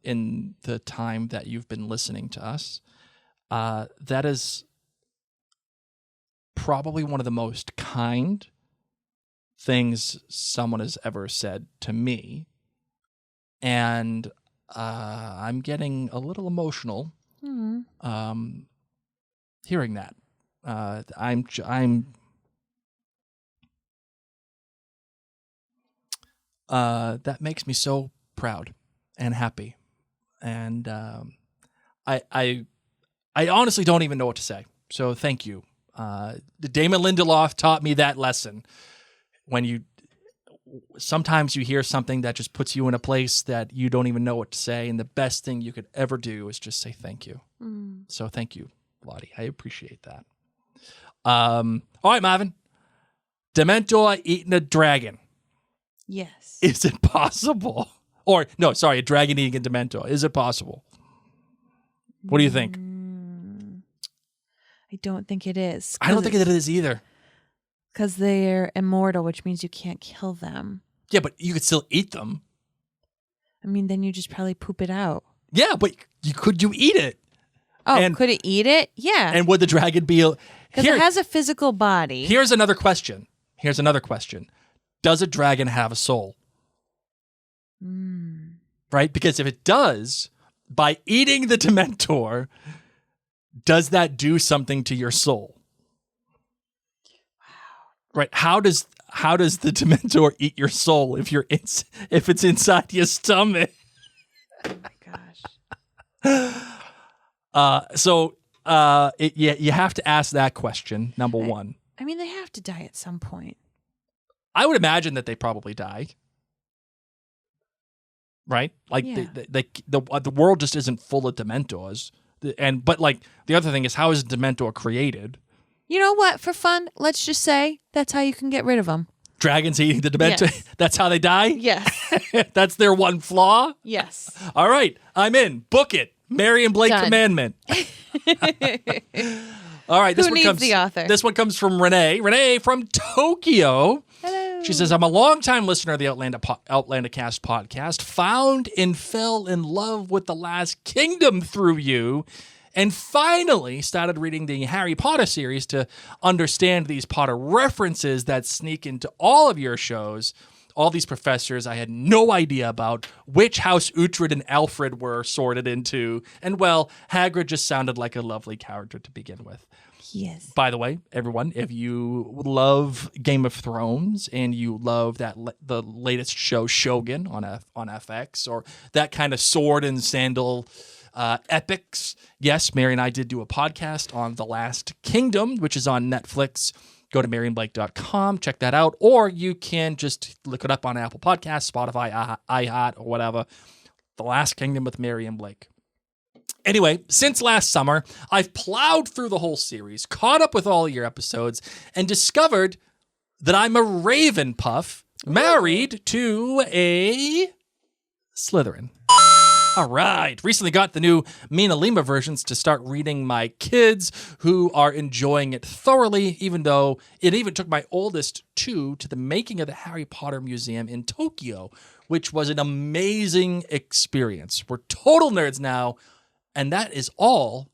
B: in the time that you've been listening to us. That is probably one of the most kind things someone has ever said to me. And I'm getting a little emotional hearing that. That makes me so proud and happy. And I honestly don't even know what to say. So thank you. Damon Lindelof taught me that lesson. Sometimes you hear something that just puts you in a place that you don't even know what to say, and the best thing you could ever do is just say thank you. So thank you, Lottie. I appreciate that. All right, Marvin. Dementor eating a dragon.
A: Yes.
B: Is it possible? Or, no, sorry, a dragon eating a Dementor. Is it possible? What do you think?
A: I don't think it is.
B: I don't think it is either.
A: Because they're immortal, which means you can't kill them.
B: Yeah, but you could still eat them.
A: I mean, then you just probably poop it out.
B: Yeah, but could you eat it?
A: Oh, could it eat it? Yeah.
B: And would the dragon be...
A: Because it has a physical body.
B: Here's another question. Does a dragon have a soul? Right? Because if it does, by eating the Dementor, does that do something to your soul? Wow. Right? How does the Dementor eat your soul if it's inside your stomach?
A: Oh my gosh.
B: You have to ask that question, number one.
A: I mean, they have to die at some point.
B: I would imagine that they probably die. Right? Like the world just isn't full of Dementors. But the other thing is, how is a Dementor created?
A: You know what? For fun, let's just say that's how you can get rid of them.
B: Dragons eating the Dementor? Yes. That's how they die?
A: Yes.
B: That's their one flaw?
A: Yes.
B: All right. I'm in. Book it. Mary and Blake commandment. All right.
A: Who needs the author?
B: This one comes from Renee. Renee from Tokyo.
A: Hello.
B: She says, I'm a longtime listener of the Outlander Cast podcast, found and fell in love with The Last Kingdom through you, and finally started reading the Harry Potter series to understand these Potter references that sneak into all of your shows. All these professors I had no idea about, which house Uhtred and Alfred were sorted into, and well, Hagrid just sounded like a lovely character to begin with.
A: Yes.
B: By the way, everyone, if you love Game of Thrones and you love the latest show Shogun on FX, or that kind of sword and sandal epics, yes, Mary and I did do a podcast on The Last Kingdom, which is on Netflix. Go to maryandblake.com, check that out, or you can just look it up on Apple Podcasts, Spotify, iHeart, or whatever. The Last Kingdom with Mary and Blake. Anyway, since last summer, I've plowed through the whole series, caught up with all your episodes, and discovered that I'm a Ravenpuff married to a Slytherin. All right. Recently got the new Mina Lima versions to start reading my kids, who are enjoying it thoroughly, even though it even took my oldest two to the making of the Harry Potter Museum in Tokyo, which was an amazing experience. We're total nerds now, and that is all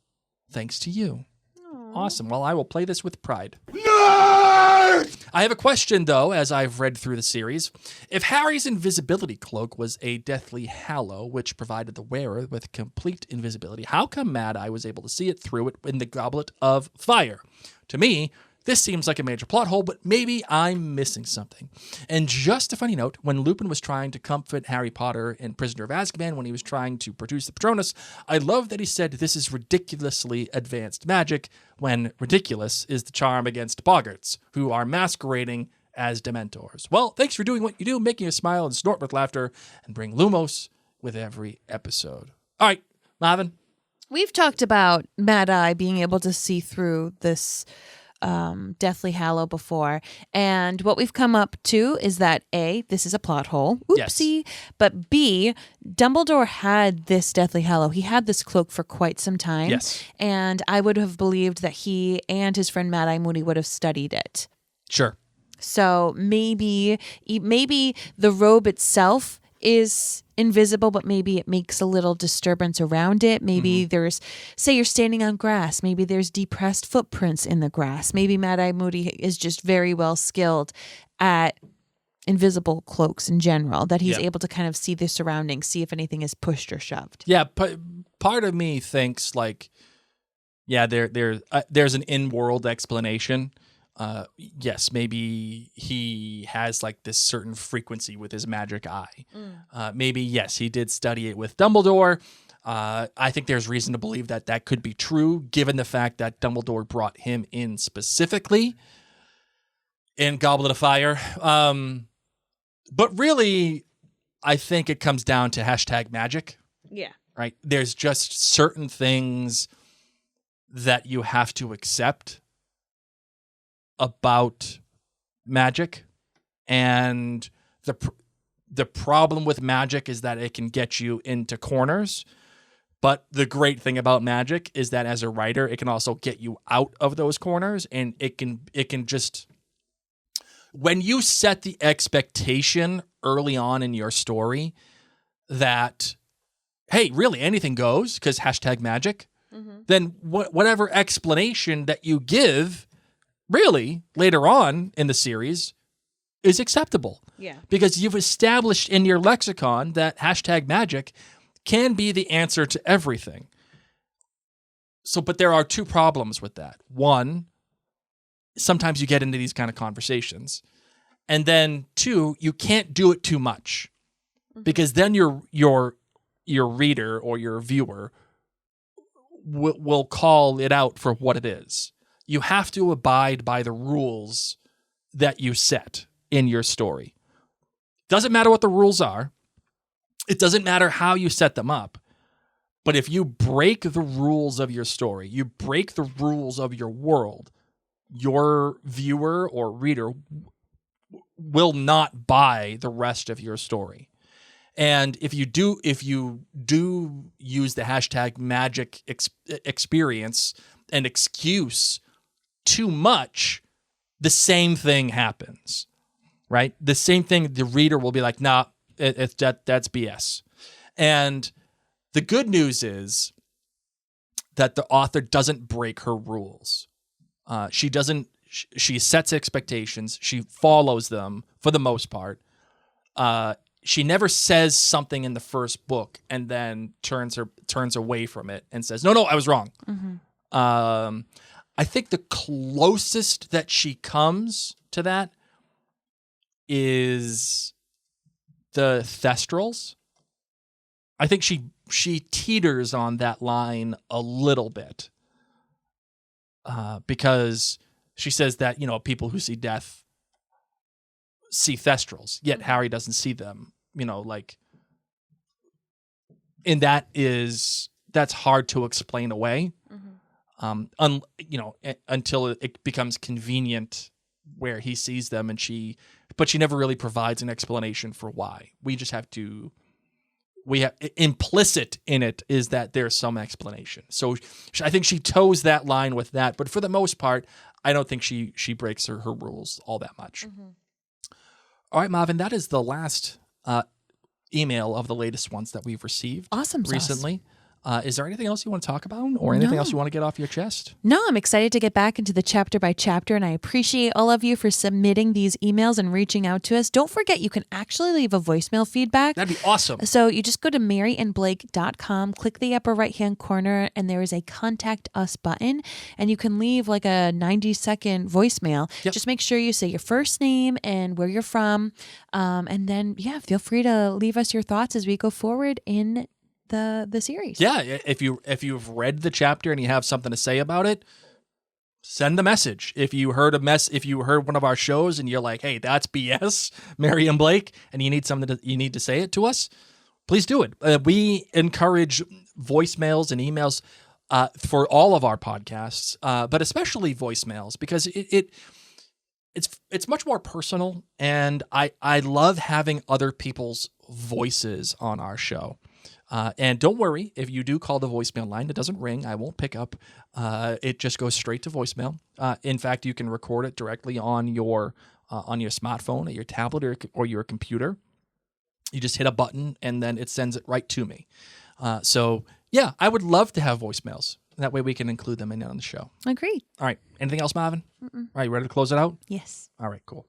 B: thanks to you. Aww. Awesome. Well, I will play this with pride. Nerd! I have a question, though, as I've read through the series. If Harry's invisibility cloak was a deathly hallow, which provided the wearer with complete invisibility, how come Mad Eye was able to see it through it in the Goblet of Fire? To me, this seems like a major plot hole, but maybe I'm missing something. And just a funny note, when Lupin was trying to comfort Harry Potter in Prisoner of Azkaban when he was trying to produce the Patronus, I love that he said this is ridiculously advanced magic, when ridiculous is the charm against boggarts, who are masquerading as Dementors. Well, thanks for doing what you do, making us smile and snort with laughter, and bring Lumos with every episode. All right, Marvin.
A: We've talked about Mad Eye being able to see through this Deathly Hallow before. And what we've come up to is that A, this is a plot hole. Oopsie. Yes. But B, Dumbledore had this Deathly Hallow. He had this cloak for quite some time.
B: Yes.
A: And I would have believed that he and his friend Mad Eye Moody would have studied it.
B: Sure.
A: So maybe the robe itself is invisible, but maybe it makes a little disturbance around it. Maybe there's, say you're standing on grass, maybe there's depressed footprints in the grass. Maybe Mad Eye Moody is just very well skilled at invisible cloaks in general, that he's able to kind of see the surroundings, see if anything is pushed or shoved.
B: Yeah, part of me thinks like, there's an in-world explanation. Yes, maybe he has like this certain frequency with his magic eye. Maybe, yes, he did study it with Dumbledore. I think there's reason to believe that that could be true, given the fact that Dumbledore brought him in specifically in Goblet of Fire. But really, I think it comes down to #magic.
A: Yeah.
B: Right? There's just certain things that you have to accept about magic, and the problem with magic is that it can get you into corners, but the great thing about magic is that as a writer it can also get you out of those corners, and it can just, when you set the expectation early on in your story that, hey, really anything goes because #magic, then whatever explanation that you give really later on in the series is acceptable.
A: Yeah.
B: Because you've established in your lexicon that #magic can be the answer to everything. So, but there are two problems with that. One, sometimes you get into these kind of conversations. And then two, you can't do it too much. Because then your reader or your viewer will call it out for what it is. You have to abide by the rules that you set in your story. Doesn't matter what the rules are. It doesn't matter how you set them up. But if you break the rules of your story, you break the rules of your world, your viewer or reader will not buy the rest of your story. And if you do use the #magic experience and excuse too much, the same thing happens, right? The same thing, the reader will be like, nah, that's BS. And the good news is that the author doesn't break her rules. She sets expectations. She follows them for the most part. She never says something in the first book and then turns away from it and says, no, I was wrong. I think the closest that she comes to that is the Thestrals. I think she teeters on that line a little bit, because she says that, people who see death see Thestrals, yet Harry doesn't see them. And that's hard to explain away. Until it becomes convenient where he sees them, but she never really provides an explanation for why. Implicit in it is that there's some explanation. So I think she toes that line with that, but for the most part, I don't think she breaks her rules all that much. All right, Marvin, that is the last email of the latest ones that we've received recently. Is there anything else you want to talk about, or anything else you want to get off your chest?
A: No, I'm excited to get back into the chapter by chapter, and I appreciate all of you for submitting these emails and reaching out to us. Don't forget, you can actually leave a voicemail feedback.
B: That'd be awesome.
A: So you just go to maryandblake.com, click the upper right-hand corner, and there is a Contact Us button, and you can leave like a 90-second voicemail. Yep. Just make sure you say your first name and where you're from, and then, feel free to leave us your thoughts as we go forward in the series.
B: Yeah, if you've read the chapter and you have something to say about it, send the message. If you heard one of our shows and you're like, "Hey, that's BS, Mary and Blake," and you need to say it to us, please do it. We encourage voicemails and emails for all of our podcasts, but especially voicemails, because it's much more personal, and I love having other people's voices on our show. And don't worry, if you do call the voicemail line, it doesn't ring. I won't pick up. It just goes straight to voicemail. In fact, you can record it directly on your smartphone, or your tablet, or your computer. You just hit a button, and then it sends it right to me. So, yeah, I would love to have voicemails. That way we can include them in on the show.
A: Agreed.
B: All right. Anything else, Marvin? All right, you ready to close it out?
A: Yes.
B: All right, cool.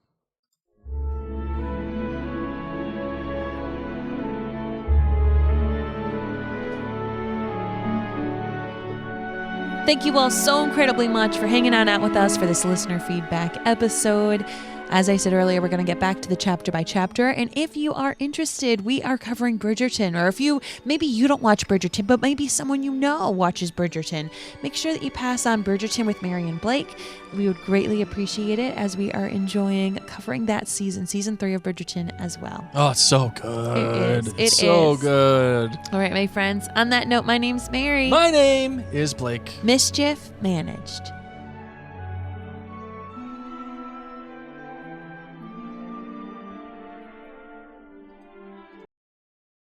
A: Thank you all so incredibly much for hanging on out with us for this listener feedback episode. As I said earlier, we're going to get back to the chapter by chapter. And if you are interested, we are covering Bridgerton. Or if maybe you don't watch Bridgerton, but maybe someone you know watches Bridgerton, make sure that you pass on Bridgerton with Mary and Blake. We would greatly appreciate it, as we are enjoying covering that season 3 of Bridgerton as well.
B: Oh, it's so good.
A: It is.
B: So good.
A: All right, my friends. On that note, my name's Mary.
B: My name is Blake.
A: Mischief managed.